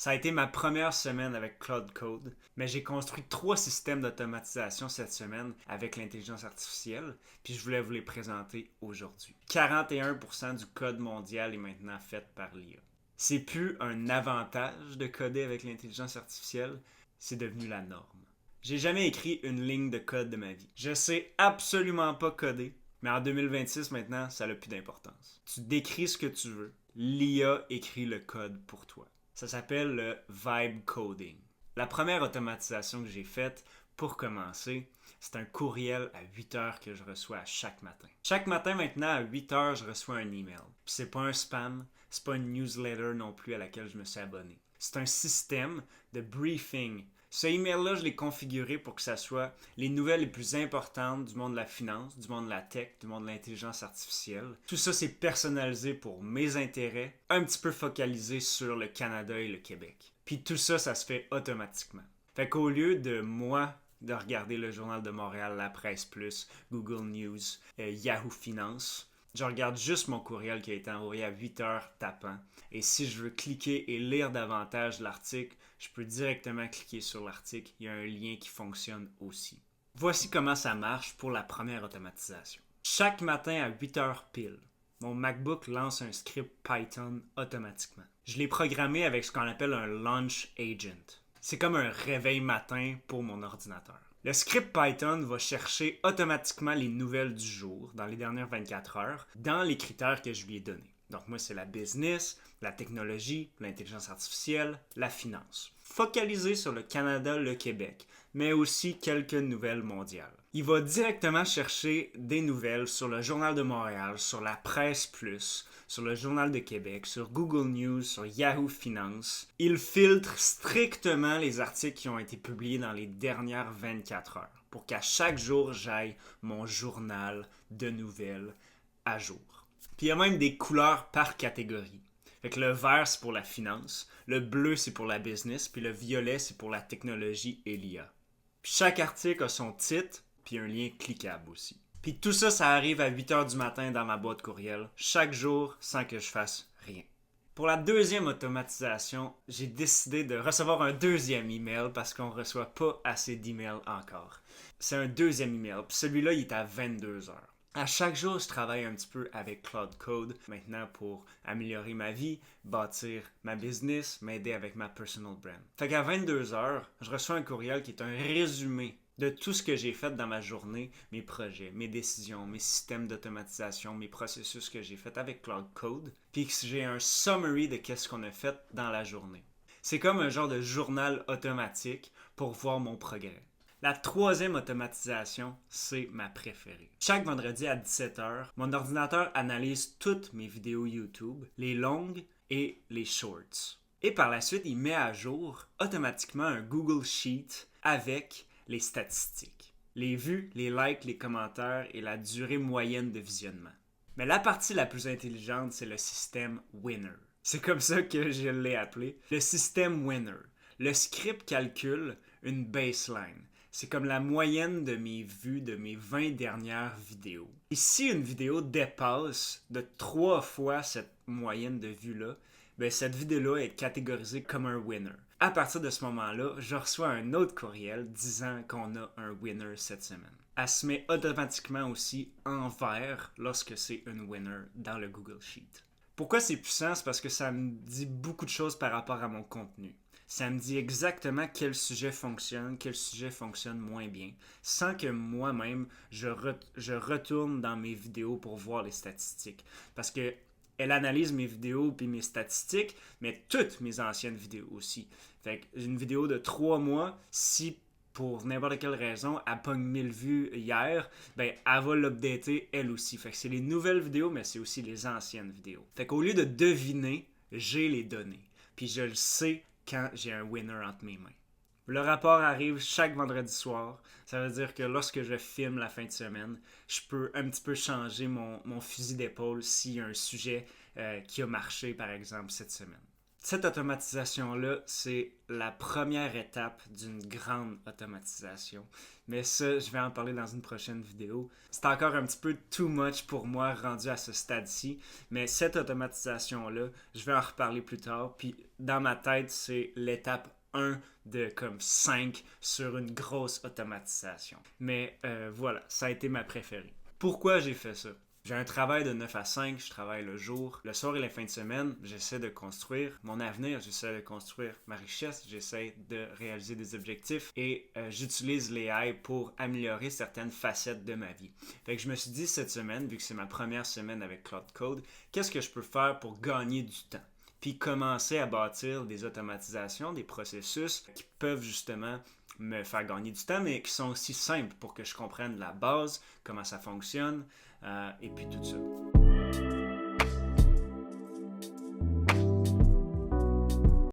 Ça a été ma première semaine avec Cloud Code, mais j'ai construit 3 systèmes d'automatisation cette semaine avec l'intelligence artificielle, puis je voulais vous les présenter aujourd'hui. 41% du code mondial est maintenant fait par l'IA. C'est plus un avantage de coder avec l'intelligence artificielle, c'est devenu la norme. J'ai jamais écrit une ligne de code de ma vie. Je sais absolument pas coder, mais en 2026 maintenant, ça n'a plus d'importance. Tu décris ce que tu veux, l'IA écrit le code pour toi. Ça s'appelle le vibe coding. La première automatisation que j'ai faite, pour commencer, c'est un courriel à 8 heures que je reçois à chaque matin. Chaque matin maintenant, à 8 heures, je reçois un email. Puis c'est pas un spam, c'est pas une newsletter non plus à laquelle je me suis abonné. C'est un système de briefing. Ce email-là, je l'ai configuré pour que ça soit les nouvelles les plus importantes du monde de la finance, du monde de la tech, du monde de l'intelligence artificielle. Tout ça, c'est personnalisé pour mes intérêts, un petit peu focalisé sur le Canada et le Québec. Puis tout ça, ça se fait automatiquement. Fait qu'au lieu de moi de regarder le Journal de Montréal, La Presse Plus, Google News, Yahoo Finance, je regarde juste mon courriel qui a été envoyé à 8 heures tapant. Et si je veux cliquer et lire davantage l'article, je peux directement cliquer sur l'article. Il y a un lien qui fonctionne aussi. Voici comment ça marche pour la première automatisation. Chaque matin à 8 heures pile, mon MacBook lance un script Python automatiquement. Je l'ai programmé avec ce qu'on appelle un launch agent. C'est comme un réveil matin pour mon ordinateur. Le script Python va chercher automatiquement les nouvelles du jour dans les dernières 24 heures dans les critères que je lui ai donnés. Donc moi, c'est la business, la technologie, l'intelligence artificielle, la finance. Focalisé sur le Canada, le Québec, mais aussi quelques nouvelles mondiales. Il va directement chercher des nouvelles sur le Journal de Montréal, sur la Presse Plus, sur le Journal de Québec, sur Google News, sur Yahoo Finance. Il filtre strictement les articles qui ont été publiés dans les dernières 24 heures pour qu'à chaque jour, j'aille mon journal de nouvelles à jour. Puis il y a même des couleurs par catégorie. Fait que le vert, c'est pour la finance, le bleu, c'est pour la business, puis le violet, c'est pour la technologie et l'IA. Puis chaque article a son titre, puis un lien cliquable aussi. Puis tout ça, ça arrive à 8 heures du matin dans ma boîte courriel, chaque jour, sans que je fasse rien. Pour la deuxième automatisation, j'ai décidé de recevoir un deuxième email parce qu'on ne reçoit pas assez d'emails encore. C'est un deuxième email, puis celui-là, il est à 22 heures. À chaque jour, je travaille un petit peu avec Cloud Code maintenant pour améliorer ma vie, bâtir ma business, m'aider avec ma personal brand. Fait qu'à 22 heures, je reçois un courriel qui est un résumé de tout ce que j'ai fait dans ma journée, mes projets, mes décisions, mes systèmes d'automatisation, mes processus que j'ai fait avec Cloud Code, puis que j'ai un summary de qu'est-ce qu'on a fait dans la journée. C'est comme un genre de journal automatique pour voir mon progrès. La troisième automatisation, c'est ma préférée. Chaque vendredi à 17 heures, mon ordinateur analyse toutes mes vidéos YouTube, les longues et les shorts. Et par la suite, il met à jour automatiquement un Google Sheet avec les statistiques. Les vues, les likes, les commentaires et la durée moyenne de visionnement. Mais la partie la plus intelligente, c'est le système Winner. C'est comme ça que je l'ai appelé. Le système Winner. Le script calcule une baseline. C'est comme la moyenne de mes vues de mes 20 dernières vidéos. Et si une vidéo dépasse de 3 fois cette moyenne de vues-là, ben cette vidéo-là est catégorisée comme un winner. À partir de ce moment-là, je reçois un autre courriel disant qu'on a un winner cette semaine. Elle se met automatiquement aussi en vert lorsque c'est une winner dans le Google Sheet. Pourquoi c'est puissant? C'est parce que ça me dit beaucoup de choses par rapport à mon contenu. Ça me dit exactement quel sujet fonctionne moins bien, sans que moi-même je retourne dans mes vidéos pour voir les statistiques. Parce que elle analyse mes vidéos puis mes statistiques, mais toutes mes anciennes vidéos aussi. Fait que une vidéo de 3 mois, si pour n'importe quelle raison, elle pogne 1000 vues hier, ben elle va l'updater elle aussi. Fait que c'est les nouvelles vidéos, mais c'est aussi les anciennes vidéos. Fait qu'au lieu de deviner, j'ai les données. Puis je le sais quand j'ai un winner entre mes mains. Le rapport arrive chaque vendredi soir. Ça veut dire que lorsque je filme la fin de semaine, je peux un petit peu changer mon fusil d'épaule s'il y a un sujet qui a marché, par exemple, cette semaine. Cette automatisation-là, c'est la première étape d'une grande automatisation. Mais ça, je vais en parler dans une prochaine vidéo. C'est encore un petit peu too much pour moi rendu à ce stade-ci. Mais cette automatisation-là, je vais en reparler plus tard. Puis dans ma tête, c'est l'étape 1 de comme 5 sur une grosse automatisation. Mais voilà, ça a été ma préférée. Pourquoi j'ai fait ça? J'ai un travail de 9 à 5, je travaille le jour. Le soir et la fin de semaine, j'essaie de construire mon avenir, j'essaie de construire ma richesse, j'essaie de réaliser des objectifs et j'utilise l'AI pour améliorer certaines facettes de ma vie. Fait que je me suis dit cette semaine, vu que c'est ma première semaine avec Cloud Code, qu'est-ce que je peux faire pour gagner du temps? Puis commencer à bâtir des automatisations, des processus qui peuvent justement me faire gagner du temps, mais qui sont aussi simples pour que je comprenne la base, comment ça fonctionne, et puis tout ça.